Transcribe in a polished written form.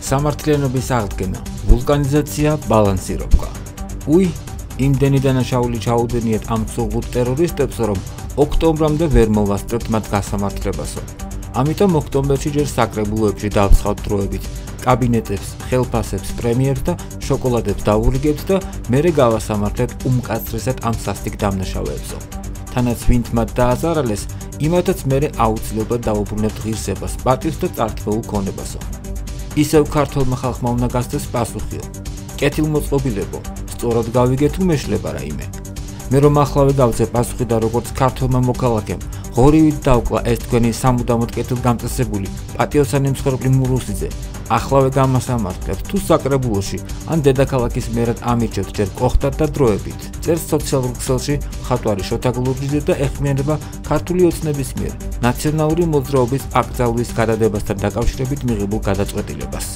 სამართლიანობის აღდგენა, ვულკანიზაცია, ბალანსირებка. იმდენი დანაშაული ჩაუდენიათ ამ ცუღუთ ტერორისტებს, რომ ოქტომბრამდე ვერ მოვასწრებთ მათ გასამართლებასო. ამიტომ ოქტომბერში ჯერ საკრებულოებში დავცხავთ დროებით, კაბინეტებს, ხელფასებს, პრემიერს და შოკოლადებს დავურიგებთ და მერე გავასამართლეთ უმკაცრესად ამ სასტიკ დამნაშავეებსო. თანაც ვინც მათ დააზარალეს, იმათაც მერე აუცილებლად დავუბრუნებთ ღირსებას, პატივს და წართფეულ ქონებასო. ისევ ქართველმა ხალხმა უნდა გასცეს პასუხიო. კეთილმოწყობილებო, სწორად გავიგეთ თუ მეშლება რაიმე. მე რომ ახლავე გავწე პასუხი და როგორც ქართველმა მოქალაქემ ღორივით დავკლა ეს თქვენი სამუდამოდ კეთილგამწესებული პატიოსანი მსხვერპლი მურუსიძე, ახლავე გამასამართლებთ თუ საკრებულოში ან დედაქალაქის მერად ამირჩევთ ჯერ კოხტად და დროებით. წერს სოციალურ ქსელში მხატვარი შოთა გლურჯიძე და ეხმიანება ქართული ოცნების მიერ ნაციონალური მოძრაობის აკრძალვის გადადებასთან დაკავშირებით მიღებულ გადაწყვეტილებას.